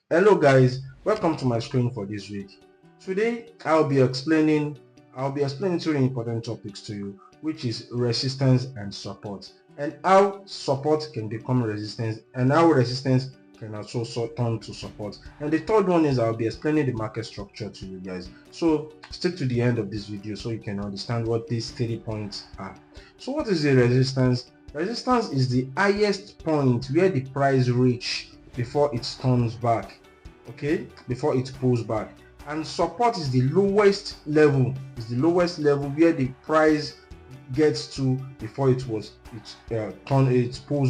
Hello guys, welcome to my screen for this week. Today I'll be explaining two important topics to you, which is resistance and support, and how support can become resistance and how resistance can also turn to support. And the third one is I'll be explaining the market structure to you guys. So stick to the end of this video so you can understand what these 3 points are. So what is the resistance? Resistance is the highest point where the price reach before it turns back, okay, before it pulls back. And support is the lowest level, where the price gets to before it pulls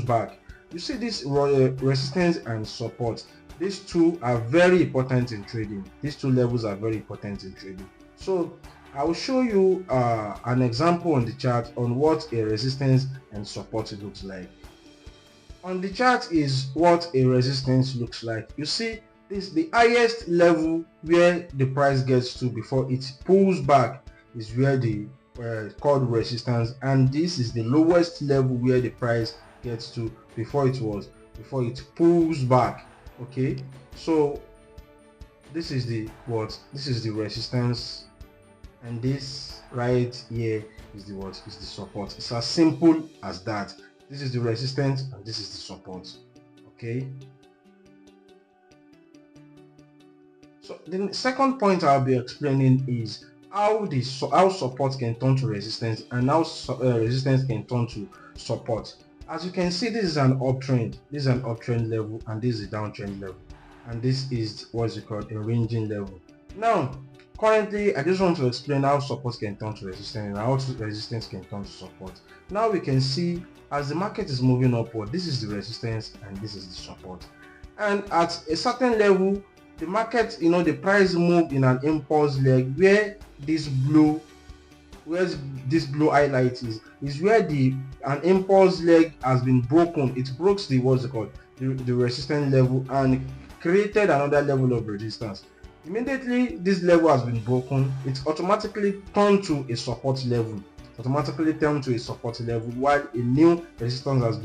back. You see this resistance and support, these two are very important in trading. These two levels are very important in trading. So I will show you an example on the chart on what a resistance and support looks like. On the chart is what a resistance looks like. You see, this the highest level where the price gets to before it pulls back is where the called resistance, and this is the lowest level where the price gets to before it pulls back. Okay, so this is the resistance, and this right here is the support. It's as simple as that. This is the resistance and this is the support. Okay, so the second point I'll be explaining is how support can turn to resistance and how resistance can turn to support. As you can see, this is an uptrend, level, and this is a downtrend level, and this is what's it called, a ranging level. Now currently I just want to explain how support can turn to resistance and how resistance can turn to support. Now we can see as the market is moving upward, this is the resistance and this is the support, and at a certain level the market, the price moved in an impulse leg where this blue highlight is where an impulse leg has been broken. It broke the the resistance level and created another level of resistance. Immediately this level has been broken, it automatically turned to a support level, while a new resistance has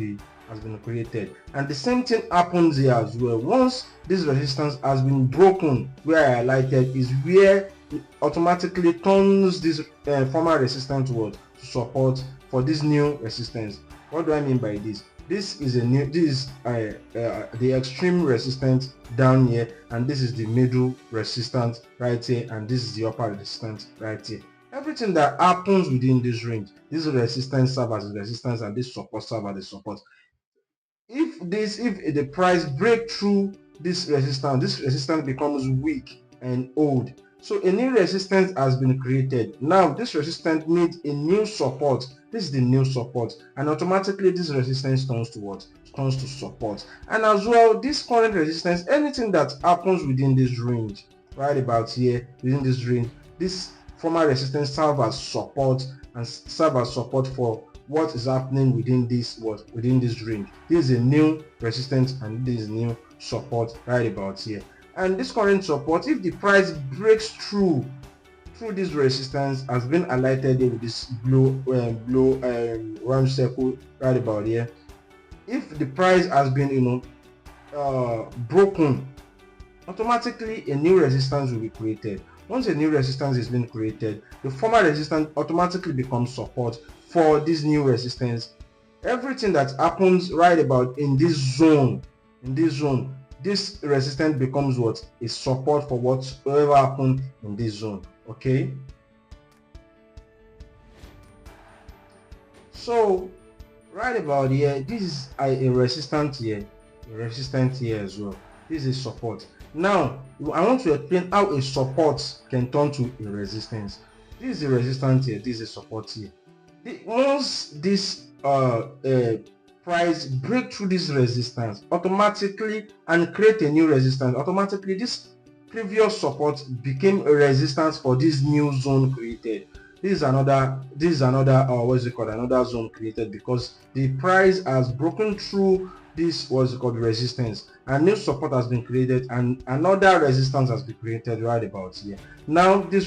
been created. And the same thing happens here as well. Once this resistance has been broken, where I highlighted is where it automatically turns this former resistance to support for this new resistance. What do I mean by this? This is the extreme resistance down here, and this is the middle resistance right here, and this is the upper resistance right here. Everything that happens within this range, this resistance serves as a resistance and this support serves as a support. If the price break through this resistance becomes weak and old, so a new resistance has been created. Now this resistance needs a new support. This is the new support, and automatically this resistance turns to what? Turns to support. And as well, this current resistance, anything that happens within this range, right about here, within this range, this former resistance serve as support for what is happening within this range. This is a new resistance and this is new support right about here. And this current support, if the price breaks through this resistance, has been highlighted here with this blue round circle right about here. If the price has been broken, automatically a new resistance will be created. Once a new resistance is being created, the former resistance automatically becomes support for this new resistance. Everything that happens right about in this zone, this resistance becomes what? A support for whatever happened in this zone. Okay, so right about here, this is a resistance here, as well. This is support. Now I want to explain how a support can turn to a resistance. This is a resistance here, this is a support here. Once this price break through this resistance automatically and create a new resistance, automatically this previous support became a resistance for this new zone created. This is another another zone created because the price has broken through this resistance, and new support has been created and another resistance has been created right about here. Now this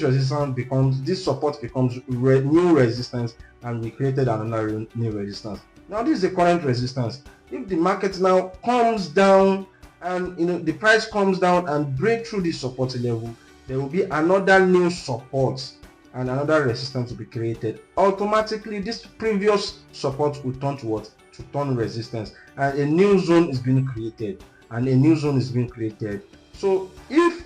support becomes new resistance, and we created another new resistance. Now this is the current resistance. If the market now comes down and the price comes down and break through this support level, there will be another new support and another resistance will be created. Automatically this previous support will turn to what? To turn resistance, and a new zone is being created, So if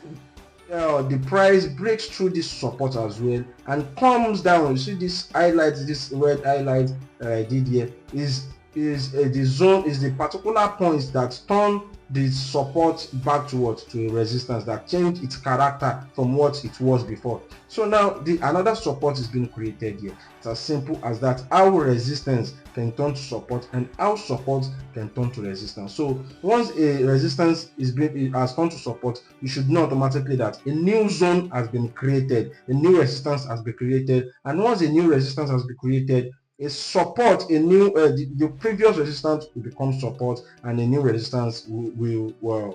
the price breaks through this support as well and comes down, you see this highlight, this red highlight I did here is the zone, is the particular point that turn the support back to what? To a resistance, that changed its character from what it was before. So now another support is being created here. It's as simple as that, how resistance can turn to support and how support can turn to resistance. So once a resistance has turned to support, you should know automatically that a new zone has been created, a new resistance has been created, and once a new resistance has been created, a support, the previous resistance will become support and a new resistance will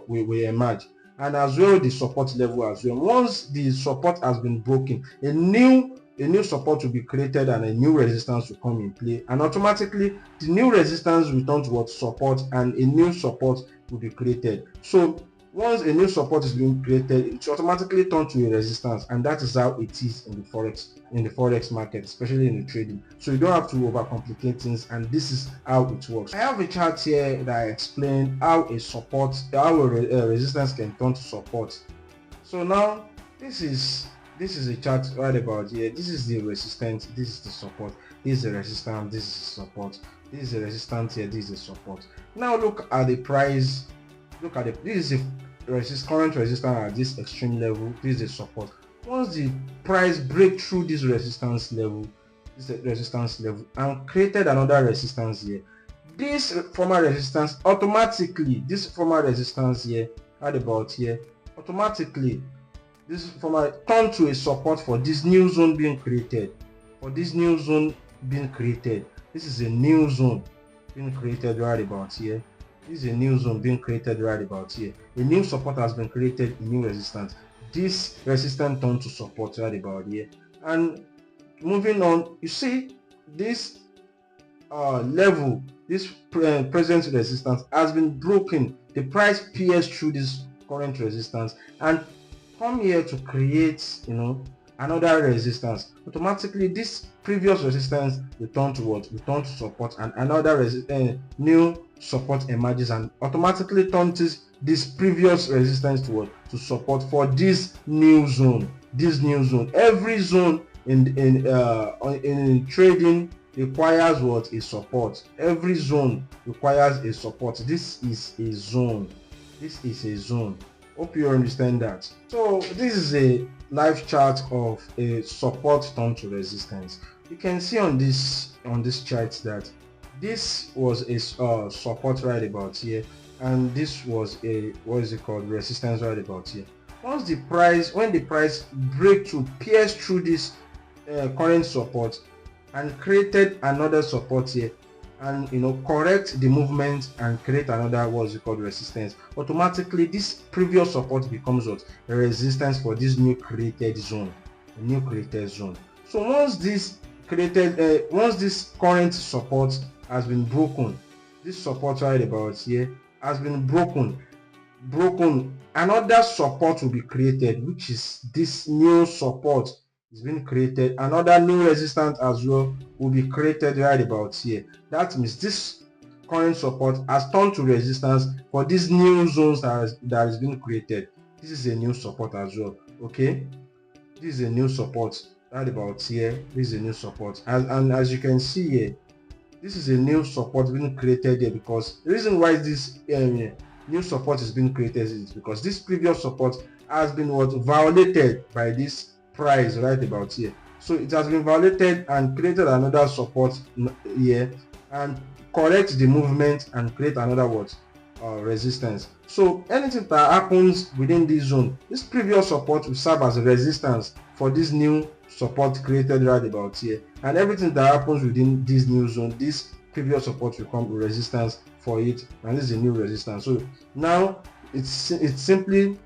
emerge. And as well the support level as well, once the support has been broken, a new support will be created and a new resistance will come in play, and automatically the new resistance will turn towards support and a new support will be created. So once a new support is being created, it automatically turns to a resistance, and that is how it is in the forex market, especially in the trading. So you don't have to overcomplicate things, and this is how it works. I have a chart here that I explain how a resistance can turn to support. So now this is a chart right about here. This is the resistance, this is the support, this is the resistance, this is the support, this is the resistance here, this is the support. Now look at the price. This is the current resistance at this extreme level, this is the support. Once the price break through this resistance level, and created another resistance here, this former resistance automatically, right about here, automatically this former turn to a support for this new zone being created. This is a new zone being created right about here. This is a new zone being created right about here. A new support has been created, a new resistance. This resistance turned to support right about here. And moving on, you see this level, this present resistance has been broken. The price pierced through this current resistance and come here to create another resistance. Automatically this previous resistance will turn to support, and another new support emerges and automatically turns this previous resistance to support for this new zone. Every zone in trading requires a support. Every zone requires a support. This is a zone. Hope you understand that. So this is a live chart of a support turned to resistance. You can see on this chart that this was a support right about here, and this was a resistance right about here. When the price break to pierce through this current support and created another support here, and correct the movement and create another resistance, automatically this previous support becomes a resistance for this new created zone. So once this current support has been broken, this support right about here has been broken, another support will be created, which is this new support is being created. Another new resistance as well will be created right about here. That means this current support has turned to resistance for these new zones that is being created. This is a new support as well. Okay, this is a new support right about here. This is a new support, and as you can see here, this is a new support being created here, because the reason why this new support is being created is because this previous support has been violated by this price right about here. So it has been violated and created another support here and correct the movement and create another resistance. So anything that happens within this zone, this previous support will serve as a resistance for this new support created right about here, and everything that happens within this new zone, this previous support will become a resistance for it, and this is a new resistance. So now it simply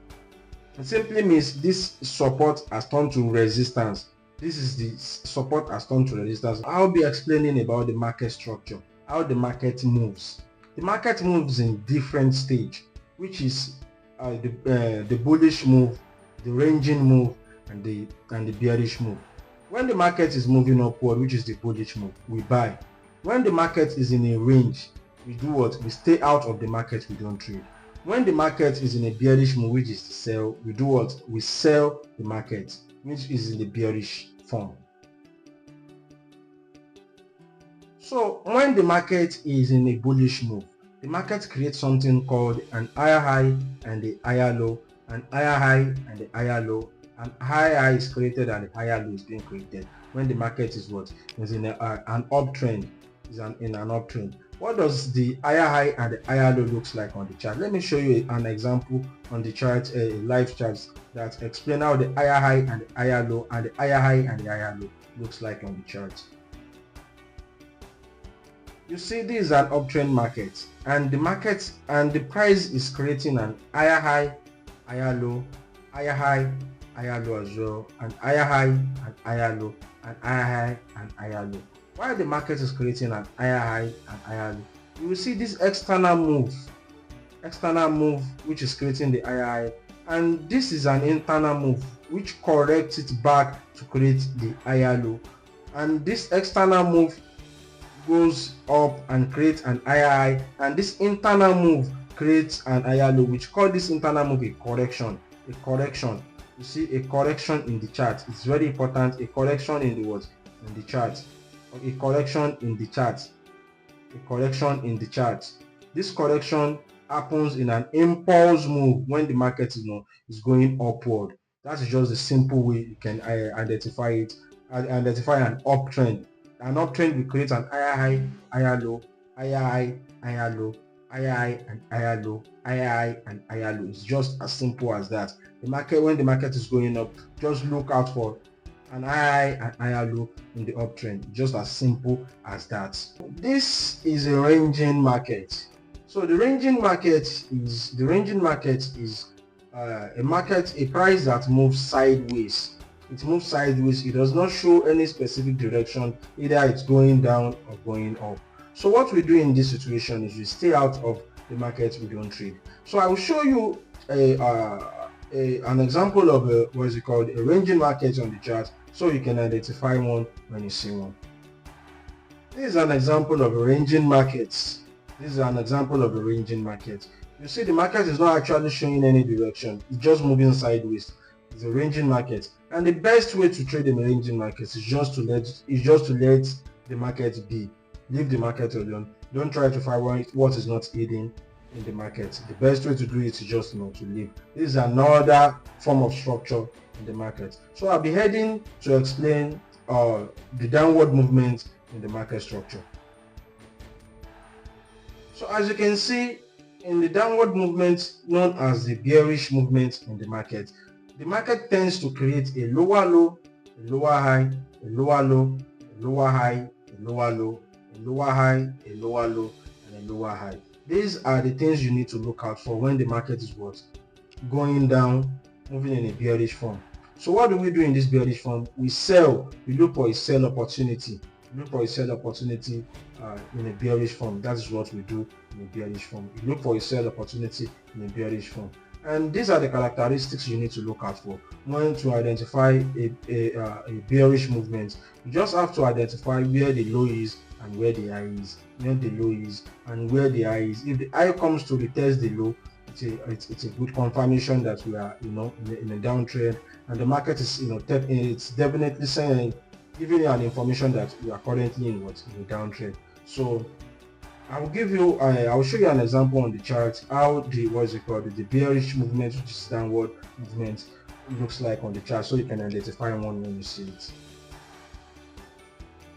means this support has turned to resistance. This is the support has turned to resistance. I'll be explaining about the market structure, how the market moves. The market moves in different stage. which is the bullish move, the ranging move, and the bearish move. When the market is moving upward, which is the bullish move, we buy. When the market is in a range, we do what? We stay out of the market, we don't trade. When the market is in a bearish move, which is to sell, we do what? We sell the market, which is in the bearish form. So when the market is in a bullish move, the market creates something called an higher high and the higher low, an higher high and the higher low. An higher high is created and the higher low is being created when the market is what? Is in an uptrend, in an uptrend. What does the higher high and the higher low looks like on the chart? Let me show you an example on the chart, a live chart that explain how the higher high and the higher low and the higher high and the higher low looks like on the chart. You see, this is an uptrend market, and the market and the price is creating an higher high, higher low, higher high, higher low as well, and higher high and higher low, and higher high and higher low. While the market is creating an higher high and higher low, you will see this external move which is creating the higher high, and this is an internal move which corrects it back to create the higher low, and this external move goes up and creates an higher high, and this internal move creates an higher low, which call this internal move a correction. You see, a correction in the chart. It's very important. A correction in the what? In the chart. A correction in the chart. A correction in the chart. This correction happens in an impulse move when the market is going upward. That's just the simple way you can identify it. Identify an uptrend. An uptrend will create an higher high, higher low, higher high, higher low, higher high and higher low, higher high and higher low. It's just as simple as that. The market, when the market is going up, just look out for an higher high and higher low in the uptrend. Just as simple as that. This is a ranging market. So the ranging market is a price that moves sideways. It moves sideways. It does not show any specific direction, either it's going down or going up. So what we do in this situation is we stay out of the market, we don't trade. So I will show you an example of a ranging market on the chart, so you can identify one when you see one. This is an example of a ranging market. You see, the market is not actually showing any direction. It's just moving sideways. It's a ranging market, and the best way to trade in a ranging market is just to let the market be. Leave the market alone. Don't try to find what is not hidden in the market. The best way to do it is just to leave. This is another form of structure in the market. So I'll be heading to explain the downward movement in the market structure. So as you can see, in the downward movement known as the bearish movement in the market tends to create a lower low, a lower high, a lower low, a lower high, a lower low, a lower high, a lower low, and a lower high. These are the things you need to look out for when the market is going down, moving in a bearish form. So what do we do in this bearish form? We sell. We look for a sell opportunity. In a bearish form. That is what we do in a bearish form. We look for a sell opportunity in a bearish form. And these are the characteristics you need to look out for when to identify a bearish movement. You just have to identify where the low is and where the high is. Where the low is and where the high is. If the high comes to retest the low, it's a good confirmation that we are in a downtrend, and the market is it's definitely saying, giving you an information that we are currently in a downtrend. So I will show you an example on the chart how the bearish movement, which is downward movement, looks like on the chart, so you can identify one when you see it.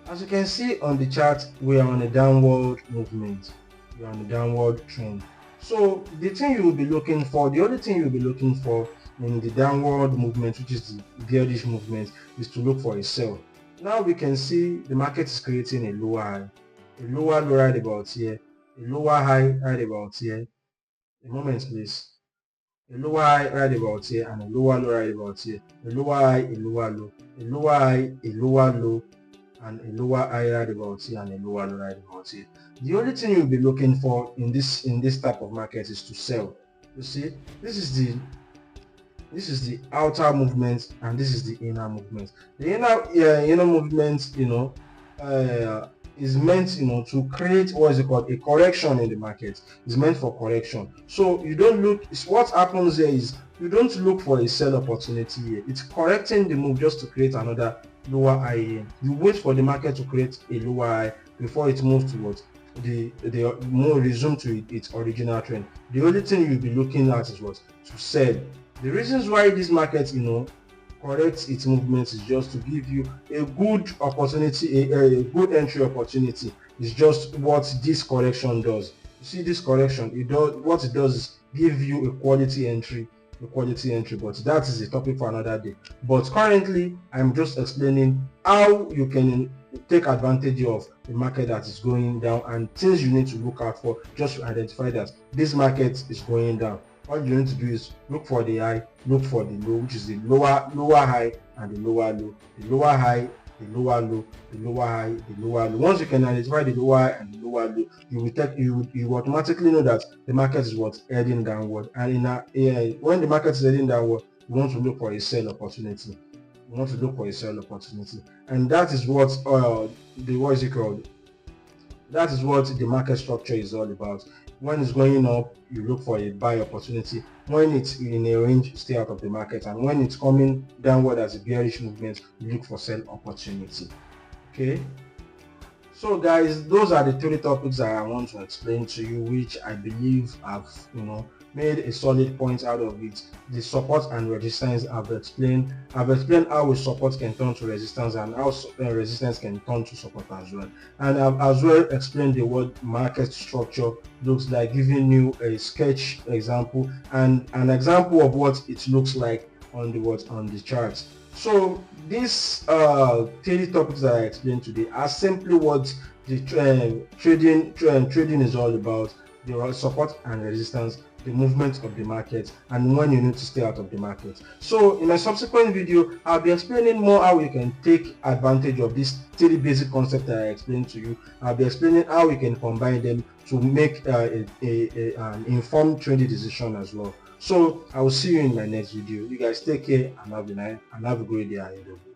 As you can see on the chart, we are on a downward movement. We are on a downward trend. So the only thing you will be looking for in the downward movement, which is the bearish movement, is to look for a sell. Now we can see the market is creating a lower high, a lower low right about here, a lower high right about here. A moment please. A lower high right about here and a lower low right about here. A lower high, a lower low, a lower high, a lower low, and a lower high right about here and a lower low right about here. The only thing you'll be looking for in this type of market is to sell. You see, this is the outer movement, and this is the inner movement. The inner movement, is meant, to create what is it called, a correction in the market. It's meant for correction. So you don't look. What happens here is you don't look for a sell opportunity here. It's correcting the move just to create another lower high here. You wait for the market to create a lower high before it moves towards the more resume to its original trend. The only thing you'll be looking at is what to sell. The reasons why this market, corrects its movements is just to give you a good opportunity, a good entry opportunity. It's just what this correction does. You see, this correction, what it does is give you a quality entry, but that is a topic for another day. But currently, I'm just explaining how you can take advantage of the market that is going down and things you need to look out for just to identify that this market is going down. All you need to do is look for the high, look for the low, which is the lower high and the lower low, the lower high, the lower low, the lower high, the lower low. Once you can identify the lower high and the lower low, you automatically know that the market is heading downward. And when the market is heading downward, you want to look for a sell opportunity. And that is what that is what the market structure is all about. When it's going up, you look for a buy opportunity. When it's in a range, stay out of the market. And when it's coming downward as a bearish movement, you look for sell opportunity. Okay. So guys, those are the 3 topics that I want to explain to you, which I believe have made a solid point out of it. The support and resistance I've explained how a support can turn to resistance and how resistance can turn to support as well. And I've as well explained the word market structure looks like, giving you a sketch example and an example of what it looks like on the charts. So these 3 topics that I explained today are simply what the trading is all about: the support and resistance, the movement of the market, and when you need to stay out of the market. So in a subsequent video, I'll be explaining more how you can take advantage of these 3 basic concepts that I explained to you. I'll be explaining how you can combine them to make an informed trading decision as well. So I will see you in my next video. You guys take care and have a great day ahead of you.